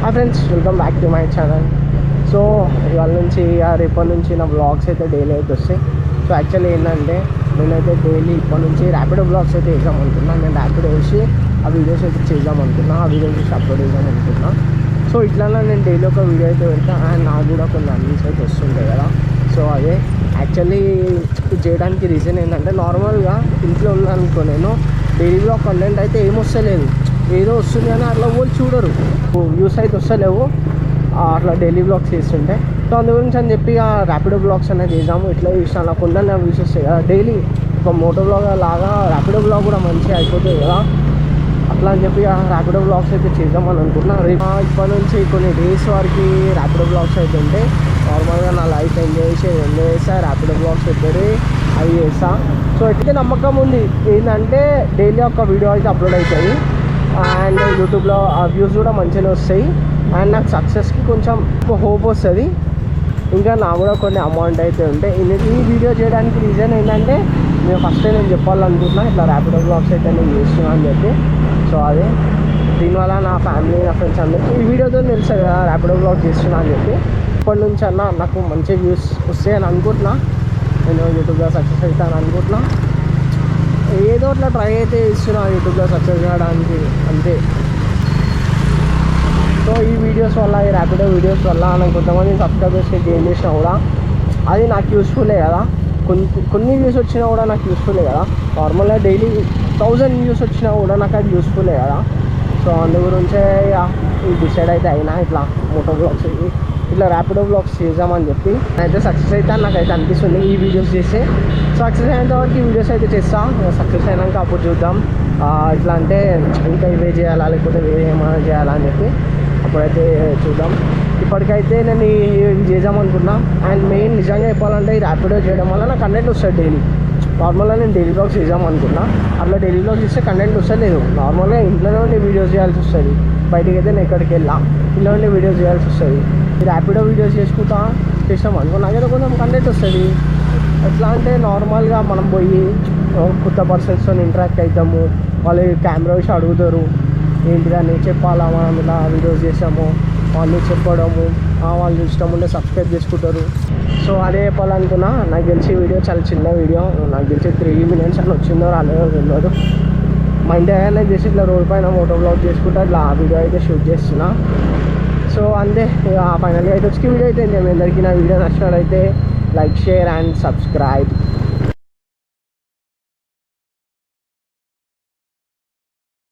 Hi friends, welcome back to my channel. So ఇవాళ నుంచి రేపటి నుంచి నా బ్లాగ్స్ అయితే డైలీ అయితే వస్తాయి. సో యాక్చువల్లీ ఏంటంటే నేనైతే డైలీ ఇప్పటి నుంచి ర్యాపిడో బ్లాగ్స్ అయితే వేద్దాం అనుకున్నా. నేను ర్యాపిడో వేసి ఆ వీడియోస్ అయితే చేద్దాం అనుకున్నా, ఆ వీడియోస్ చేసి అప్లోడ్ చేద్దాం అనుకున్నా. సో ఇట్లా నేను డైలీ ఒక వీడియో అయితే పెడతా అండ్ నాకు కూడా కొన్ని అర్నింగ్స్ అయితే వస్తుంటాయి కదా. సో అదే యాక్చువల్లీ చేయడానికి రీజన్ ఏంటంటే నార్మల్గా ఇంట్లో ఉన్నానుకో నేను డైలీ బ్లాగ్ కంటెంట్ అయితే ఏమొస్తలేదు, ఏదో వస్తుంది కానీ అట్లా వాళ్ళు చూడరు, వ్యూస్ అయితే వస్తలేవు అట్లా డైలీ బ్లాగ్స్ చేస్తుంటే. సో అందు గురించి అని చెప్పి ఆ ర్యాపిడో బ్లాగ్స్ అనేది చేద్దాము. ఇట్లా చూసాను నాకు ఉన్న వ్యూస్ వస్తాయి కదా, డైలీ ఒక మోటో బ్లాగ్ లాగా ర్యాపిడో బ్లాగ్ కూడా మంచిగా అయిపోతుంది కదా. అట్లా అని చెప్పి ఆ ర్యాపిడో బ్లాగ్స్ అయితే చేద్దామని అనుకుంటున్నా. ఇప్పటి నుంచి కొన్ని డేస్ వరకు ర్యాపిడో బ్లాగ్స్ అయితే ఉంటాయి. నార్మల్గా నా లైఫ్ ఎంజాయ్ చేస్తా, ర్యాపిడో బ్లాగ్స్ పెట్టి అవి చేస్తా. సో అయితే నమ్మకం ఉంది ఏంటంటే డైలీ ఒక వీడియో అయితే అప్లోడ్ అవుతుంది అండ్ యూట్యూబ్లో ఆ వ్యూస్ కూడా మంచిగా వస్తాయి అండ్ నాకు సక్సెస్కి కొంచెం హోప్ వస్తుంది. ఇంకా నాకు కూడా కొన్ని అమౌంట్ అయితే ఉంటాయి. ఈ వీడియో చేయడానికి రీజన్ ఏంటంటే నేను ఫస్ట్ నేను చెప్పాలనుకుంటున్నా ఇట్లా ర్యాపిడో బ్లాగ్స్ అయితే నేను చేస్తున్నా అని చెప్పి. సో అదే దీనివల్ల నా ఫ్యామిలీ నా ఫ్రెండ్స్ అందరికీ ఈ వీడియోతో తెలుసు కదా ర్యాపిడో బ్లాగ్ చేస్తున్నా అని చెప్పి. ఇప్పటి నుంచి అన్న నాకు మంచి వ్యూస్ వస్తాయని అనుకుంటున్నా, నేను యూట్యూబ్లో సక్సెస్ అవుతాను అనుకుంటున్నా. ఏదో అట్లా ట్రై అయితే ఇస్తున్నా యూట్యూబ్లో సక్సెస్ కావడానికి అంతే. సో ఈ వీడియోస్ వల్ల ఈ ర్యాపిడో వీడియోస్ వల్ల నాకు కొంతమంది సబ్స్క్రైబర్స్కి గెయిన్ చేసినా కూడా అది నాకు యూస్ఫుల్లే కదా. కొన్ని వ్యూస్ వచ్చినా కూడా నాకు యూస్ఫుల్లే కదా. నార్మల్గా డైలీ 1000 వ్యూస్ వచ్చినా కూడా నాకు అది యూస్ఫుల్లే కదా. సో అందు గురించే డిసైడ్ అయితే అయినా ఇట్లా మోటో బ్లాగ్స్ ఇట్లా ర్యాపిడో బ్లాగ్స్ చేద్దామని చెప్పి. అయితే సక్సెస్ అయితే నాకైతే అనిపిస్తుంది ఈ వీడియోస్ చేస్తే. సక్సెస్ అయినంత వరకు ఈ వీడియోస్ అయితే చేస్తా, సక్సెస్ అయినాక అప్పుడు చూద్దాం ఇట్లా అంటే ఇంకా ఇవే చేయాలా లేకపోతే వేరే ఏమైనా చేయాలా అని చెప్పి అప్పుడైతే చూద్దాం. ఇప్పటికైతే నేను ఇవి చేద్దామనుకున్నా. అండ్ మెయిన్ నిజంగా చెప్పాలంటే ఈ ర్యాపిడో చేయడం వల్ల నాకు కంటెంట్ వస్తుంది డైలీ. నార్మల్గా నేను డైలీ బ్లాగ్స్ చేద్దామనుకున్నా, అట్లా డైలీ బ్లాగ్స్ చేస్తే కంటెంట్ వస్తలేదు. నార్మల్గా ఇంట్లోనే ఉండి వీడియోస్ చేయాల్సి వస్తుంది, బయటికి అయితే నేను ఎక్కడికి వెళ్ళా ఇంట్లో ఉండి వీడియోస్ చేయాల్సి వస్తుంది. ఈ ర్యాపిడో వీడియోస్ చేసుకుంటా చేసాం అనుకో నాకైతే కొంచెం కంటెంట్ వస్తుంది. ఎట్లా అంటే నార్మల్గా మనం పోయి కొత్త పర్సన్స్తో ఇంటరాక్ట్ అవుతాము, వాళ్ళు కెమెరా వేసి అడుగుతారు ఏంటిదని చెప్పాలా మనం ఇలా వీడియోస్ చేసాము, వాళ్ళు చెప్పడము వాళ్ళు ఇష్టం ఉండే సబ్స్క్రైబ్ చేసుకుంటారు. సో అదే చెప్పాలనుకున్నా. నాకు తెలిసి వీడియో చాలా చిన్న వీడియో, నాకు తెలిసి 3 minutes అని వచ్చిందో రాలేదో తెలియదు. మా ఇంటి దగ్గర చేసి ఇట్లా రోడ్ పైన మోటో బ్లాగ్ చేసుకుంటా ఇట్లా ఆ వీడియో అయితే షూట్ చేస్తున్నా. సో అంతే ఫైనల్గా అయితే వచ్చి వీడియో అయితే మీ అందరికీ నా వీడియో నచ్చినట్లయితే లైక్ షేర్ అండ్ సబ్స్క్రైబ్.